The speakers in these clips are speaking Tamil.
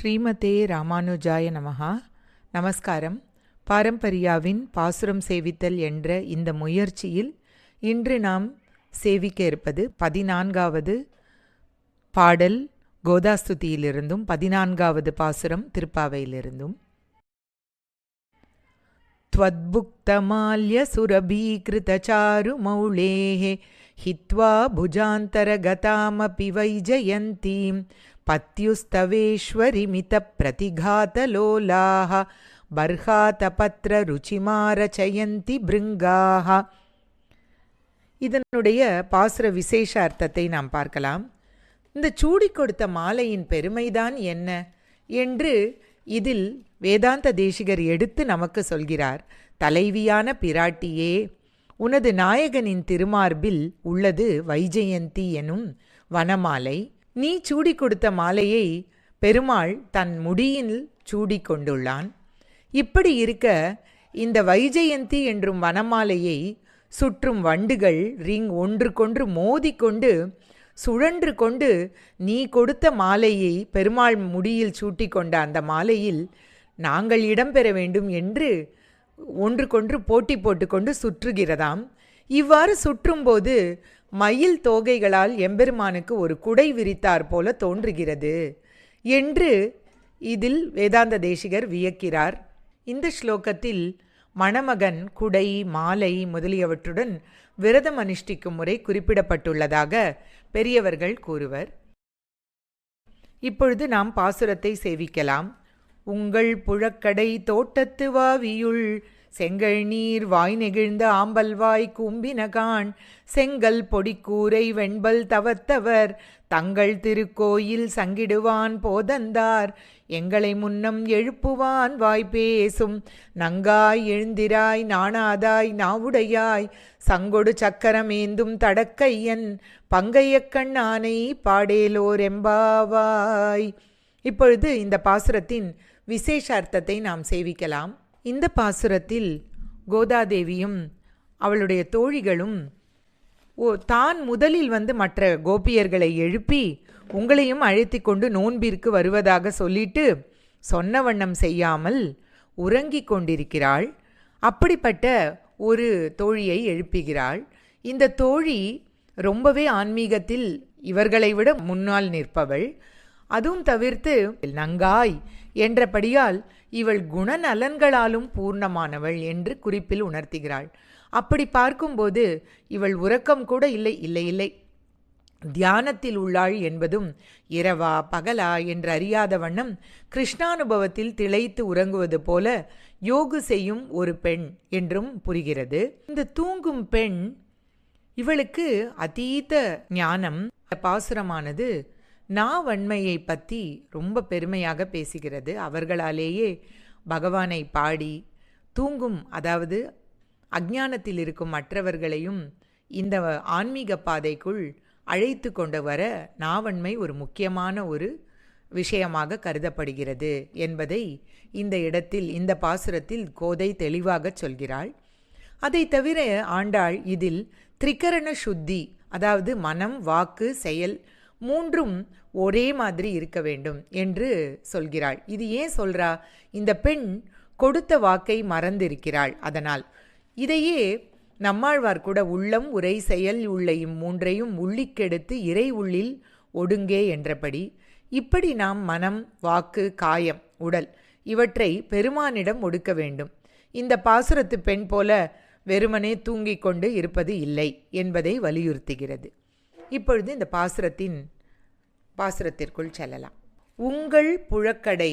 ஸ்ரீமதே ராமானுஜாய நமஹா. நமஸ்காரம். பாரம்பரியாவின் பாசுரம் சேவித்தல் என்ற இந்த முயற்சியில் இன்று நாம் சேவிக்க இருப்பது 14வது பாடல் கோதாஸ்துதியிலிருந்தும் 14வது பாசுரம் திருப்பாவையிலிருந்தும். त्वद्भुक्तमाल्य सुरभीकृतचारुमौलेः हित्वा भुजान्तरगतामपि वैजयन्तीं पत्युस्तवेश्वरिमितप्रतिघातलोलाः बर्हातपत्ररुचिमारचयन्ति भृङ्गाः. இதனுடைய பாசுர விசேஷ அர்த்தத்தை நாம் பார்க்கலாம். இந்த சூடி கொடுத்த மாலையின் பெருமைதான் என்ன என்று இதில் வேதாந்த தேசிகர் எடுத்து நமக்கு சொல்கிறார். தலைவியான பிராட்டியே, உனது நாயகனின் திருமார்பில் உள்ளது வைஜெயந்தி எனும் வனமாலை. நீ சூடி கொடுத்த மாலையை பெருமாள் தன் முடியில் சூடி கொண்டுள்ளான். இப்படி இருக்க இந்த வைஜெயந்தி என்றும் வனமாலையை சுற்றும் வண்டுகள் ஒன்றுக்கொன்று மோதிக்கொண்டு சுழன்று கொண்டு நீ கொடுத்த மாலையை பெருமாள் முடியில் சூட்டி கொண்ட அந்த மாலையில் நாங்கள் இடம்பெற வேண்டும் என்று ஒன்றுக்கொன்று போட்டி போட்டுக்கொண்டு சுற்றுகிறதாம். இவ்வாறு சுற்றும்போது மயில் தோகைகளால் எம்பெருமானுக்கு ஒரு குடை விரித்தார் போல தோன்றுகிறது என்று இதில் வேதாந்த தேசிகர் வியக்கிறார். இந்த ஸ்லோகத்தில் மணமகன் குடை மாலை முதலியவற்றுடன் விரதம் அனுஷ்டிக்கும் முறை குறிப்பிடப்பட்டுள்ளதாக பெரியவர்கள் கூறுவர். இப்பொழுது நாம் பாசுரத்தை சேவிக்கலாம். உங்கள் புழக்கடை தோட்டத்து வாவியுள் செங்கல் நீர் வாய் நெகிழ்ந்த ஆம்பல்வாய் கூம்பினகான் செங்கல் பொடிக்கூரை வெண்பல் தவத்தவர் தங்கள் திருக்கோயில் சங்கிடுவான் போதந்தார் எங்களை முன்னம் எழுப்புவான் வாய்ப்பேசும் நங்காய் எழுந்திராய் நாணாதாய் நாவுடையாய் சங்கொடு சக்கரமேந்தும் தடக்கையன் பங்கையக்கண் ஆனை பாடேலோர் எம்பாவாய். இப்பொழுது இந்த பாசுரத்தின் விசேஷ அர்த்தத்தை நாம் சேவிக்கலாம். இந்த பாசுரத்தில் கோதாதேவியும் அவளுடைய தோழிகளும் தான் முதலில் மற்ற கோபியர்களை எழுப்பி உங்களையும் அழைத்து கொண்டு நோன்பிற்கு வருவதாக சொல்லிட்டு சொன்ன வண்ணம் செய்யாமல் உறங்கிக் கொண்டிருக்கிறாள். அப்படிப்பட்ட ஒரு தோழியை எழுப்புகிறாள். இந்த தோழி ரொம்பவே ஆன்மீகத்தில் இவர்களை விட முன்னால் நிற்பவள். அதுவும் தவிர்த்து நங்காய் என்றபடியால் இவள் குணநலன்களாலும் பூர்ணமானவள் என்று குறிப்பில் உணர்த்துகிறாள். அப்படி பார்க்கும்போது இவள் உறக்கம் கூட இல்லை தியானத்தில் உள்ளாள் என்பதும் இரவா பகலா என்று அறியாத வண்ணம் கிருஷ்ணானுபவத்தில் திளைத்து உறங்குவது போல யோகு செய்யும் ஒரு பெண் என்றும் புரிகிறது. இந்த தூங்கும் பெண் இவளுக்கு அதீத ஞானம். பாசுரமானது நாவன்மையை பற்றி ரொம்ப பெருமையாக பேசுகிறது. அவர்களாலேயே பகவானை பாடி தூங்கும், அதாவது அஞ்ஞானத்தில் இருக்கும் மற்றவர்களையும் இந்த ஆன்மீக பாதைக்குள் அழைத்து கொண்டு வர நாவன்மை ஒரு முக்கியமான ஒரு விஷயமாக கருதப்படுகிறது என்பதை இந்த இடத்தில் இந்த பாசுரத்தில் கோதை தெளிவாக சொல்கிறாள். அதை தவிர ஆண்டாள் இதில் திரிகரண சுத்தி, அதாவது மனம் வாக்கு செயல் மூன்றும் ஒரே மாதிரி இருக்க வேண்டும் என்று சொல்கிறாள். இது ஏன் சொல்றா? இந்த பெண் கொடுத்த வாக்கை மறந்திருக்கிறாள். அதனால் இதையே நம்மாழ்வார் கூட உள்ளம் உரை செயல் உள்ள இம்மூன்றையும் உள்ளிக்கெடுத்து இறை உள்ளில் ஒடுங்கே என்றபடி இப்படி நாம் மனம் வாக்கு காயம் உடல் இவற்றை பெருமானிடம் ஒடுக்க வேண்டும். இந்த பாசுரத்து பெண் போல வெறுமனே தூங்கிக் கொண்டு இருப்பது இல்லை என்பதை வலியுறுத்துகிறது. இப்பொழுது இந்த பாசுரத்திற்குள் செல்லலாம். உங்கள் புழக்கடை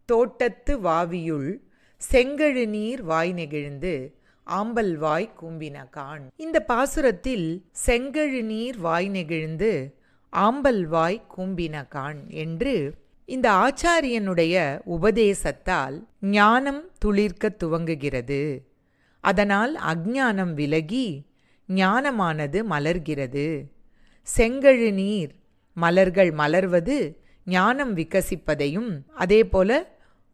தோட்டத்து வாவியுள் செங்கழு நீர் வாய் நெகிழ்ந்து ஆம்பல் வாய் கூம்பினகான். இந்த பாசுரத்தில் செங்கழு நீர் வாய் நெகிழ்ந்து ஆம்பல் வாய் கூம்பினகான் என்று இந்த ஆச்சாரியனுடைய உபதேசத்தால் ஞானம் துளிர்க்க துவங்குகிறது. அதனால் அஞ்ஞானம் விலகி ஞானமானது மலர்கிறது. செங்கழு நீர் மலர்கள் மலர்வது ஞானம் விகசிப்பதையும், அதேபோல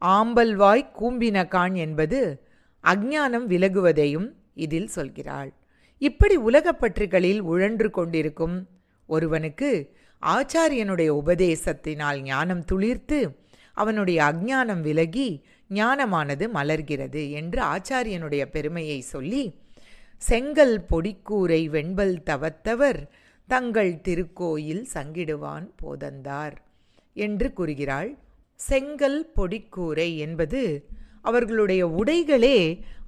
ஆம்பல்வாய் கூம்பினகான் என்பது அஞ்ஞானம் விலகுவதையும் இதில் சொல்கிறாள். இப்படி உலகப்பற்றுகளில் உழன்று கொண்டிருக்கும் ஒருவனுக்கு ஆச்சாரியனுடைய உபதேசத்தினால் ஞானம் துளிர்த்து அவனுடைய அஞ்ஞானம் விலகி ஞானமானது மலர்கிறது என்று ஆச்சாரியனுடைய பெருமையை சொல்லி, செங்கல் பொடிக்கூரை வெண்பல் தவத்தவர் தங்கள் திருக்கோயில் சங்கிடுவான் போதந்தார் என்று கூறுகிறாள். செங்கல் பொடிக்கூரை என்பது அவர்களுடைய உடைகளே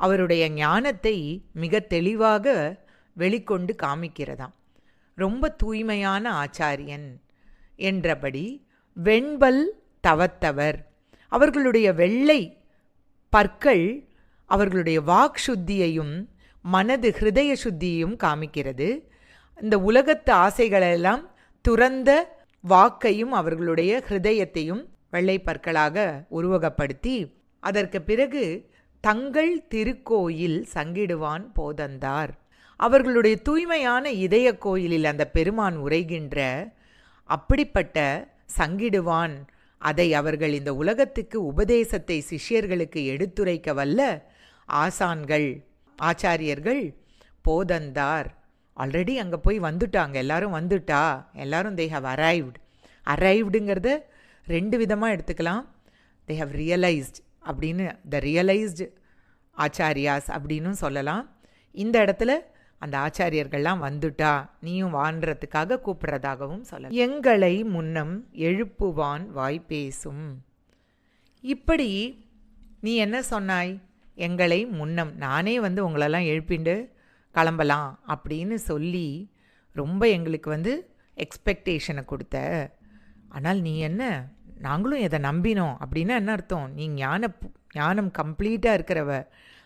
அவருடைய ஞானத்தை மிக தெளிவாக வெளிக்கொண்டு காமிக்கிறதாம். ரொம்ப தூய்மையான ஆச்சாரியன் என்றபடி வெண்பல் தவத்தவர், அவர்களுடைய வெள்ளை பற்கள் அவர்களுடைய வாக் சுத்தியையும் மனது ஹிருதய சுத்தியையும் காமிக்கிறது. இந்த உலகத்து ஆசைகளெல்லாம் துறந்த வாக்கையும் அவர்களுடைய ஹிருதயத்தையும் வெள்ளை பற்களாக உருவகப்படுத்தி, அதற்கு பிறகு தங்கள் திருக்கோயில் சங்கிடுவான் போதந்தார், அவர்களுடைய தூய்மையான இதய கோயிலில் அந்த பெருமான் உரைகின்ற அப்படிப்பட்ட சங்கிடுவான், அதை அவர்கள் இந்த உலகத்துக்கு உபதேசத்தை சிஷ்யர்களுக்கு எடுத்துரைக்க வல்ல ஆசான்கள் ஆச்சாரியர்கள் போதந்தார். ஆல்ரெடி அங்கே போய் வந்துட்டாங்க, எல்லாரும் வந்துட்டா, எல்லாரும் தே ஹவ் அரைவ்டு. அரைவ்டுங்கிறத ரெண்டு விதமாக எடுத்துக்கலாம். தே ஹவ் ரியலைஸ்ட் அப்படின்னு, த ரியலைஸ்டு ஆச்சாரியாஸ் அப்படின்னு சொல்லலாம். இந்த இடத்துல அந்த ஆச்சாரியர்கள்லாம் வந்துட்டா, நீயும் வாழ்றதுக்காக கூப்பிட்றதாகவும் சொல்லலாம். எங்களை முன்னம் எழுப்புவான் வாய் பேசும். இப்படி நீ என்ன சொன்னாய்? எங்களை முன்னம், நானே உங்களெல்லாம் எழுப்பிண்டு கிளம்பலாம் அப்படின்னு சொல்லி ரொம்ப எங்களுக்கு எக்ஸ்பெக்டேஷனை கொடுத்த. ஆனால் நீ என்ன, நாங்களும் எதை நம்பினோம் அப்படின்னா என்ன அர்த்தம்? நீ ஞானம் கம்ப்ளீட்டாக இருக்கிறவ,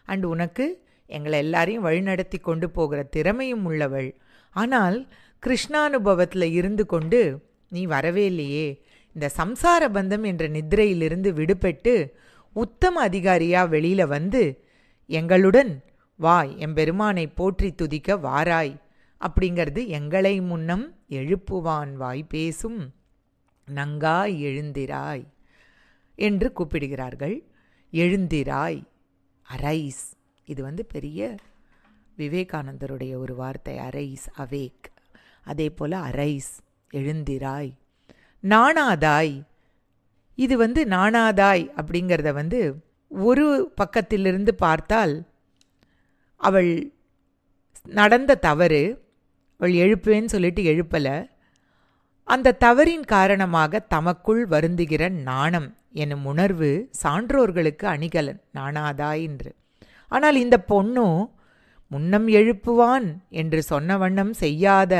அண்ட் உனக்கு எங்களை எல்லாரையும் வழிநடத்தி கொண்டு போகிற திறமையும் உள்ளவள். ஆனால் கிருஷ்ணானுபவத்தில் இருந்து கொண்டு நீ வரவே இல்லையே. இந்த சம்சார பந்தம் என்ற நித்திரையிலிருந்து விடுபட்டு உத்தம அதிகாரியாக வெளியில் எங்களுடன் வா, எம்பெருமானை போற்றி துதிக்க வாராய் அப்படிங்கிறது. எங்களை முன்னம் எழுப்புவான் வாய் பேசும் நங்காய் எழுந்திராய் என்று கூப்பிடுகிறார்கள். எழுந்திராய், அரைஸ். இது பெரிய விவேகானந்தருடைய ஒரு வார்த்தை, அரைஸ், அவேக். அதே போல் அரைஸ், எழுந்திராய். நாணாதாய், இது நாணாதாய் அப்படிங்கிறத ஒரு பக்கத்திலிருந்து பார்த்தால் அவள் நடந்த தவறு, அவள் எழுப்புவேன்னு சொல்லிட்டு எழுப்பலை. அந்த தவறின் காரணமாக தமக்குள் வருந்துகிற நாணம் என்னும் உணர்வு சான்றோர்களுக்கு அணிகலன், நாணாதாய் என்று. ஆனால் இந்த பொண்ணோ முன்னம் எழுப்புவான் என்று சொன்ன வண்ணம் செய்யாத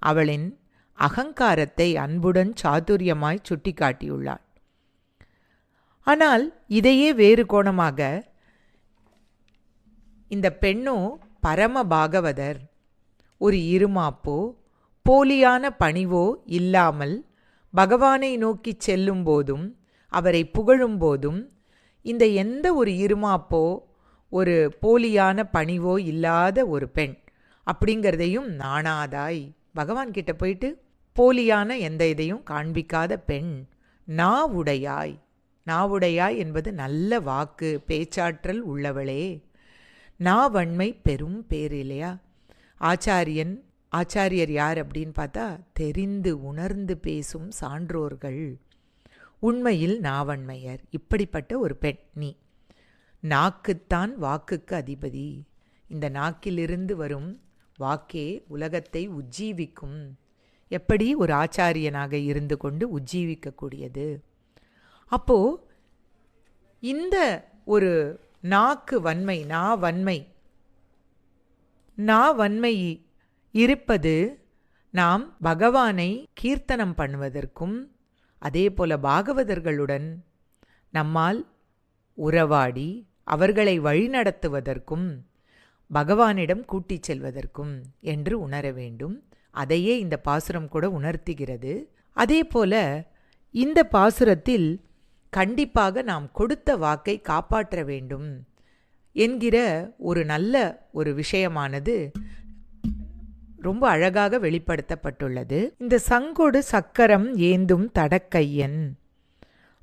அவளின் அகங்காரத்தை அன்புடன் சாதுரியமாய் சுட்டி காட்டியுள்ளாள். ஆனால் இதையே வேறு கோணமாக இந்த பெண்ணோ பரம பாகவதர், ஒரு இருமாப்போ போலியான பணிவோ இல்லாமல் பகவானை நோக்கி செல்லும் போதும் அவரை புகழும் போதும் இந்த எந்த ஒரு இருமாப்போ ஒரு போலியான பணிவோ இல்லாத ஒரு பெண் அப்படிங்கிறதையும் நாணாதாய், பகவான் கிட்ட போயிட்டு போலியான எந்த இதையும் காண்பிக்காத பெண். நாவுடையாய், நாவுடையாய் என்பது நல்ல வாக்கு பேச்சாற்றல் உள்ளவளே. நாவன்மை பெரும் பேர் இல்லையா? ஆச்சாரியர் யார் அப்படின்னு பார்த்தா தெரிந்து உணர்ந்து பேசும் சான்றோர்கள், உண்மையில் நாவன்மையர். இப்படிப்பட்ட ஒரு பெண் நீ. நாக்குத்தான் வாக்குக்கு அதிபதி. இந்த நாக்கிலிருந்து வரும் வாக்கே உலகத்தை உஜ்ஜீவிக்கும். எப்படி ஒரு ஆச்சாரியனாக இருந்து கொண்டு உஜ்ஜீவிக்கக்கூடியது. அப்போ இந்த ஒரு நாக்கு வன்மை, நாவன்மை இருப்பது நாம் பகவானை கீர்த்தனம் பண்ணுவதற்கும் அதே போல பாகவதர்களுடன் நம்மால் உறவாடி அவர்களை வழிநடத்துவதற்கும் பகவானிடம் கூட்டிச் செல்வதற்கும் என்று உணர வேண்டும். அதையே இந்த பாசுரம் கூட உணர்த்துகிறது. அதே போல இந்த பாசுரத்தில் கண்டிப்பாக நாம் கொடுத்த வாக்கை காப்பாற்ற வேண்டும் என்கிற ஒரு நல்ல ஒரு விஷயமானது ரொம்ப அழகாக வெளிப்படுத்தப்பட்டுள்ளது. இந்த சங்கொடு சக்கரம் ஏந்தும் தடக்கையன்,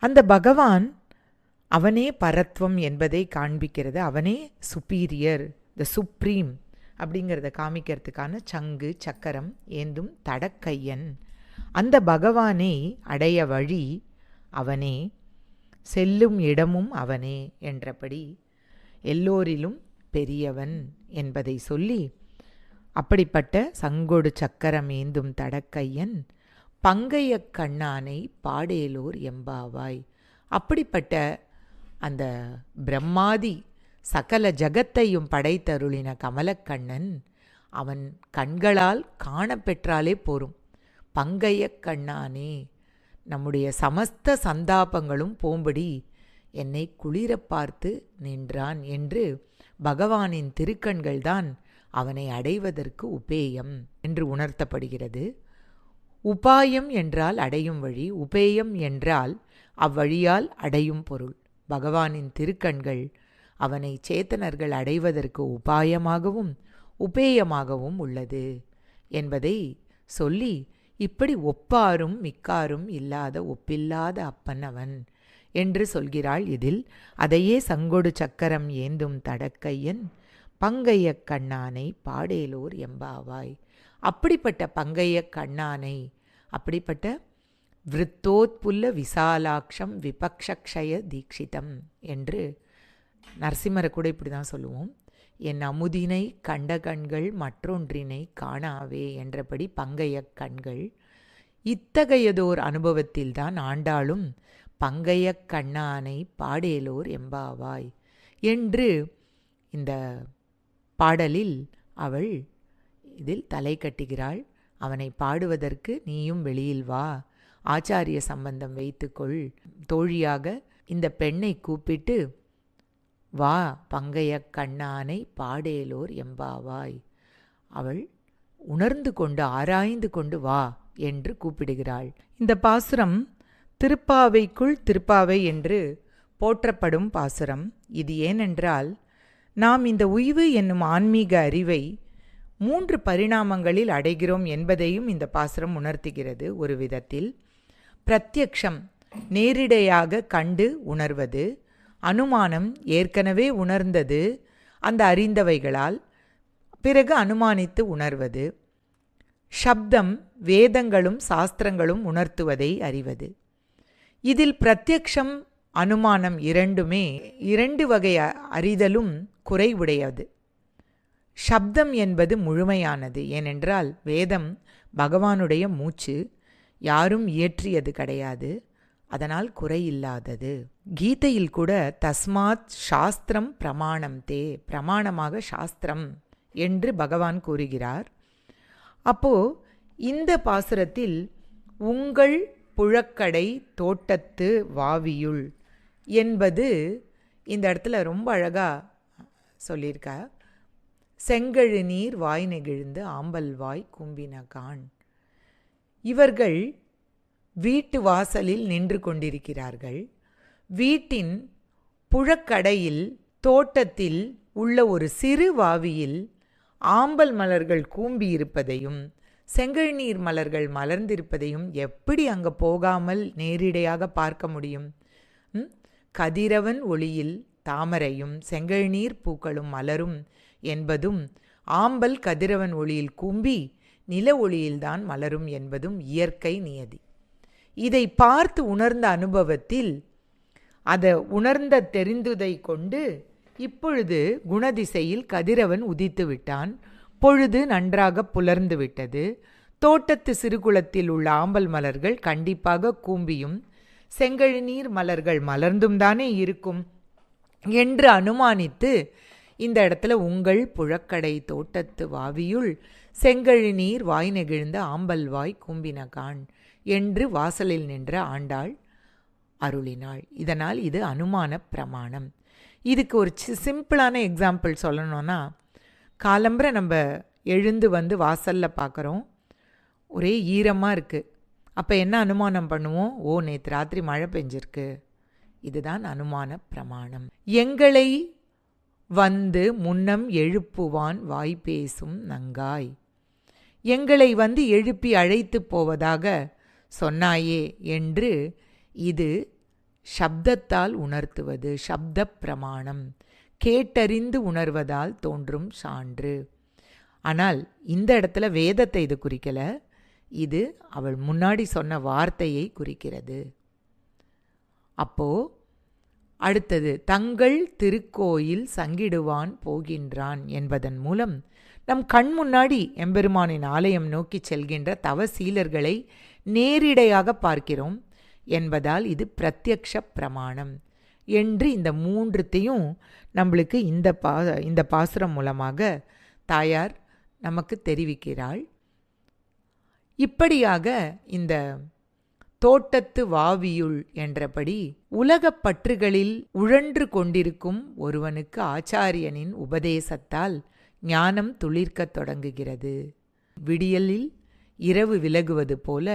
அந்த பகவான் அவனே பரத்வம் என்பதை காண்பிக்கிறது. அவனே சுப்பீரியர், த சுப்ரீம் அப்படிங்கிறத காமிக்கிறதுக்கான சங்கு சக்கரம் ஏந்தும் தடக்கையன். அந்த பகவானை அடைய வழி அவனே. செல்லும் இடமும் அவனே என்றபடி எல்லோரிலும் பெரியவன் என்பதை சொல்லி, அப்படிப்பட்ட சங்கொடு சக்கரம் ஏந்தும் தடக்கையன் பங்கைய கண்ணானை பாடேலோர் எம்பாவாய். அப்படிப்பட்ட அந்த பிரம்மாதி சகல ஜகத்தையும் படைத்தருளின கமலக்கண்ணன் அவன் கண்களால் காணப்பெற்றாலே போரும். பங்கைய கண்ணானே, நம்முடைய சமஸ்த சந்தாபங்களும் போம்படி என்னை குளிர பார்த்து நின்றான் என்று பகவானின் திருக்கண்கள்தான் அவனை அடைவதற்கு உபேயம் என்று உணர்த்தப்படுகிறது. உபாயம் என்றால் அடையும் வழி, உபேயம் என்றால் அவ்வழியால் அடையும் பொருள். பகவானின் திருக்கண்கள் அவனை சேத்தனர்கள் அடைவதற்கு உபாயமாகவும் உபேயமாகவும் உள்ளது என்பதை சொல்லி, இப்படி ஒப்பாரும் மிக்காரும் இல்லாத ஒப்பில்லாத அப்பன் அவன் என்று சொல்கிறாள். இதில் அதையே சங்கொடு சக்கரம் ஏந்தும் தடக்கையன் பங்கைய கண்ணானை பாடேலோர் எம்பாவாய். அப்படிப்பட்ட பங்கைய கண்ணானை, அப்படிப்பட்ட விருத்தோத்புல்ல விசாலாட்சம் விபக்ஷய தீட்சிதம் என்று நரசிம்மரை கூட இப்படி தான் சொல்லுவோம். என் அமுதினை கண்ட கண்கள் மற்றொன்றினை காணாவே என்றபடி பங்கைய கண்கள். இத்தகையதோர் அனுபவத்தில்தான் ஆண்டாளும் பங்கைய கண்ணானை பாடேலோர் எம்பாவாய் என்று இந்த பாடலில் அவள் இதில் தலை கட்டுகிறாள். அவனை பாடுவதற்கு நீயும் வெளியில் வா, ஆச்சாரிய சம்பந்தம் வைத்துக்கொள், தோழியாக இந்த பெண்ணை கூப்பிட்டு வா பங்கைய கண்ணானை பாடேலோர் எம்பாவாய். அவள் உணர்ந்து கொண்டு ஆராய்ந்து கொண்டு வா என்று கூப்பிடுகிறாள். இந்த பாசுரம் திருப்பாவைக்குள் திருப்பாவை என்று போற்றப்படும் பாசுரம். இது ஏனென்றால் நாம் இந்த உய்வு என்னும் ஆன்மீக அறிவை 3 பரிணாமங்களில் அடைகிறோம் என்பதையும் இந்த பாசுரம் உணர்த்துகிறது. ஒரு விதத்தில் பிரத்யக்ஷம், நேரிடையாக கண்டு உணர்வது. அனுமானம், ஏற்கனவே உணர்ந்தது அந்த அறிந்தவைகளால் பிறகு அனுமானித்து உணர்வது. சப்தம், வேதங்களும் சாஸ்திரங்களும் உணர்த்துவதை அறிவது. இதில் பிரத்யக்ஷம் அனுமானம் இரண்டுமே 2 வகை அறிதலும் குறைவுடையது. சப்தம் என்பது முழுமையானது. ஏனென்றால் வேதம் பகவானுடைய மூச்சு, யாரும் இயற்றியது கிடையாது, அதனால் குறையில்லாதது. கீதையில் கூட தஸ்மாத் சாஸ்திரம் பிரமாணம் தே, பிரமாணமாக சாஸ்திரம் என்று பகவான் கூறுகிறார். அப்போ இந்த பாசுரத்தில் உங்கள் புழக்கடை தோட்டத்து வாவியுள் என்பது இந்த இடத்துல ரொம்ப அழகாக சொல்லியிருக்கா. செங்கழு நீர் வாய் நெகிழ்ந்து ஆம்பல் வாய் கும்பின கான். இவர்கள் வீட்டு வாசலில் நின்று கொண்டிருக்கிறார்கள். வீட்டின் புழக்கடையில் தோட்டத்தில் உள்ள ஒரு சிறு வாவியில் ஆம்பல் மலர்கள் கூம்பியிருப்பதையும் செங்கழ்நீர் மலர்கள் மலர்ந்திருப்பதையும் எப்படி அங்கே போகாமல் நேரிடையாக பார்க்க முடியும்? கதிரவன் ஒளியில் தாமரையும் செங்கழ்நீர் பூக்களும் மலரும் என்பதும், ஆம்பல் கதிரவன் ஒளியில் கூம்பி நில ஒளியில்தான் மலரும் என்பதும் இயற்கை நியதி. இதை பார்த்து உணர்ந்த அனுபவத்தில் அதை உணர்ந்த தெரிந்ததை கொண்டு இப்பொழுது குணதிசையில் கதிரவன் உதித்து விட்டான். பொழுது நன்றாக புலர்ந்து விட்டது. தோட்டத்து சிறுகுளத்தில் உள்ள ஆம்பல் மலர்கள் கண்டிப்பாக கூம்பியும் செங்கழுநீர் மலர்கள் மலர்ந்தும் தானே இருக்கும் என்று அனுமானித்து இந்த இடத்துல உங்கள் புழக்கடை தோட்டத்து வாவியுள் செங்கழுநீர் வாய் நெகிழ்ந்த ஆம்பல் வாய் கூம்பின கான் என்று வாசலில் நின்ற ஆண்டாள் அருளினாள். இதனால் இது அனுமான பிரமாணம். இதுக்கு ஒரு சிம்பிளான எக்ஸாம்பிள் சொல்லணும்னா, காலம்பரை நம்ம எழுந்து வந்து வாசலில் பார்க்குறோம், ஒரே ஈரமாக இருக்குது. அப்போ என்ன அனுமானம் பண்ணுவோம்? ஓ, நேற்று ராத்திரி மழை பெஞ்சிருக்கு. இதுதான் அனுமான பிரமாணம். எங்களை வந்து முன்னம் எழுப்புவான் வாய் பேசும் நங்காய். எங்களை வந்து எழுப்பி அழைத்து போவதாக சொன்னாயே என்று இது சப்தத்தால் உணர்த்துவது, சப்த பிரமாணம், கேட்டறிந்து உணர்வதால் தோன்றும் சான்று. ஆனால் இந்த இடத்துல வேதத்தை இது குறிக்கலை, இது அவள் முன்னாடி சொன்ன வார்த்தையை குறிக்கிறது. அப்போ அடுத்தது தங்கள் திருக்கோயில் சங்கிடுவான் போகின்றான் என்பதன் மூலம் நம் கண் முன்னாடி எம்பெருமானின் ஆலயம் நோக்கி செல்கின்ற தவசீலர்களை நேரிடையாக பார்க்கிறோம் என்பதால் இது பிரத்யக்ஷ பிரமாணம் என்று இந்த மூன்றுத்தையும் நம்மளுக்கு இந்த பாசுரம் மூலமாக தாயார் நமக்கு தெரிவிக்கிறாள். இப்படியாக இந்த தோட்டத்து வாவியுள் என்றபடி உலகப் பற்றுகளில் உழன்று கொண்டிருக்கும் ஒருவனுக்கு ஆச்சாரியனின் உபதேசத்தால் ஞானம் துளிர்க்கத் தொடங்குகிறது. விடியலில் இரவு விலகுவது போல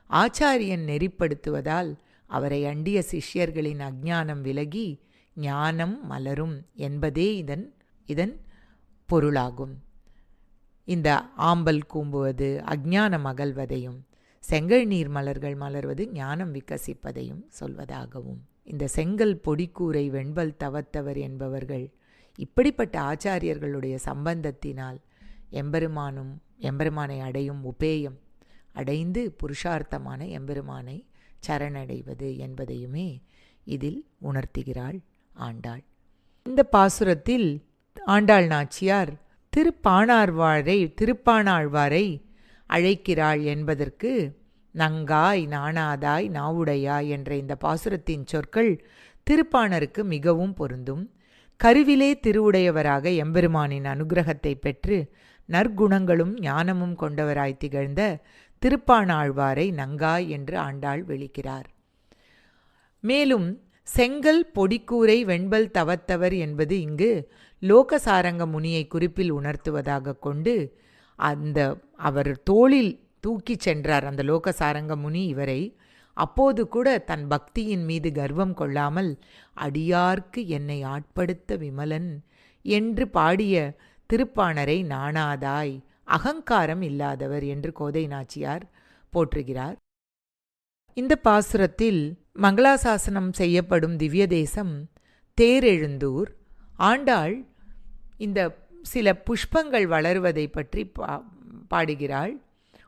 ஆச்சாரியன் நெறிப்படுத்துவதால் அவரை அண்டிய சிஷ்யர்களின் அஞ்ஞானம் விலகி ஞானம் மலரும் என்பதே இதன் பொருளாகும். இந்த ஆம்பல் கூம்புவது அஞ்ஞானம் அகல்வதையும் செங்கல் நீர் மலர்கள் மலர்வது ஞானம் விகசிப்பதையும் சொல்வதாகவும், இந்த செங்கல் பொடிக்கூரை வெண்பல் தவத்தவர் என்பவர்கள் இப்படிப்பட்ட ஆச்சாரியர்களுடைய சம்பந்தத்தினால் எம்பெருமானை அடையும் உபேயம் அடைந்து புருஷார்த்தமான எம்பெருமானை சரணடைவது என்பதையுமே இதில் உணர்த்துகிறாள் ஆண்டாள். இந்த பாசுரத்தில் ஆண்டாள் நாச்சியார் திருப்பாணாழ்வாரை அழைக்கிறாள் என்பதற்கு நங்காய் நாணாதாய் நாவுடையாய் என்ற இந்த பாசுரத்தின் சொற்கள் திருப்பாணருக்கு மிகவும் பொருந்தும். கருவிலே திருவுடையவராக எம்பெருமானின் அனுகிரகத்தை பெற்று நற்குணங்களும் ஞானமும் கொண்டவராய் திகழ்ந்த திருப்பாணாழ்வாரை நங்காய் என்று ஆண்டாள் விளிக்கிறார். மேலும் செங்கல் பொடிக்கூரை வெண்பல் தவத்தவர் என்பது இங்கு லோகசாரங்க முனியை குறிப்பில் உணர்த்துவதாக கொண்டு அவர் தோளில் தூக்கி சென்றார் அந்த லோகசாரங்க முனி இவரை. அப்போது கூட தன் பக்தியின் மீது கர்வம் கொள்ளாமல் அடியார்க்கு என்னை ஆட்படுத்த விமலன் என்று பாடிய திருப்பாணரை நாணாதாய் அகங்காரம் இல்லாதவர் என்று கோதை நாச்சியார் போற்றுகிறார். இந்த பாசுரத்தில் மங்களாசாசனம் செய்யப்படும் திவ்ய தேசம் தேரெழுந்தூர். ஆண்டாள் இந்த சில புஷ்பங்கள் வளருவதை பற்றி பாடுகிறாள்.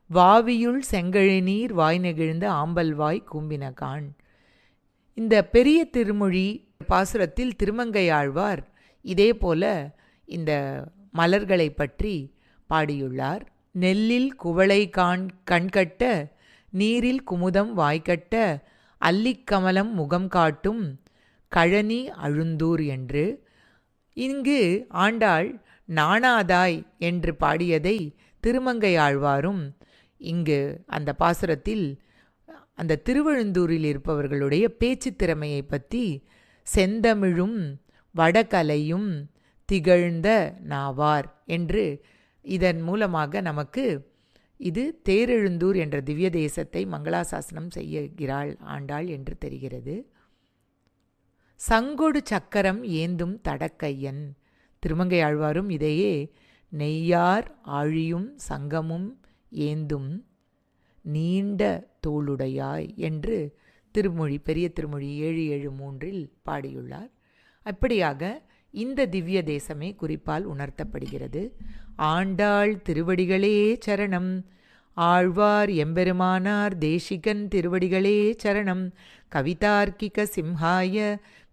வாவியுள் செங்கழிநீர் வாய் நெகிழ்ந்த ஆம்பல்வாய் கூம்பினகான். இந்த பெரிய திருமொழி பாசுரத்தில் திருமங்கையாழ்வார் இதே போல இந்த மலர்களை பற்றி பாடியுள்ளார். நெல்லில் குவளை கண்கட்ட நீரில் குமுதம் வாய்க்கட்ட அல்லிக்கமலம் முகம் காட்டும் கழனி அழுந்தூர் என்று. இங்கு ஆண்டாள் நாணாதாய் என்று பாடியதை திருமங்கையாழ்வாரும் இங்கு அந்த பாசுரத்தில் அந்த திருவழுந்தூரில் இருப்பவர்களுடைய பேச்சு திறமையை பற்றி செந்தமிழும் வடகலையும் திகழ்ந்த நாவார் என்று இதன் மூலமாக நமக்கு இது தேரெழுந்தூர் என்ற திவ்ய தேசத்தை மங்களாசாசனம் செய்கிறாள் ஆண்டாள் என்று தெரிகிறது. சங்கொடு சக்கரம் ஏந்தும் தடக்கையன். திருமங்கையாழ்வாரும் இதையே நெய்யார் ஆழியும் சங்கமும் ஏந்தும் நீண்ட தோளுடையாய் என்று பெரிய திருமொழி 773 பாடியுள்ளார். அப்படியாக இந்த திவ்ய தேசமே குறிப்பால் உணர்த்தப்படுகிறது. ஆண்டாள் திருவடிகளே சரணம். ஆழ்வார் எம்பெருமானார் தேசிகன் திருவடிகளே சரணம். கவிதார்க்கிக சிம்ஹாய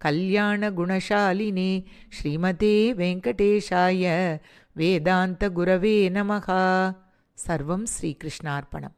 கல்யாண குணசாலினே ஸ்ரீமதே வெங்கடேஷாய வேதாந்த குரவே நமஹ. சர்வம் ஸ்ரீகிருஷ்ணார்ப்பணம்.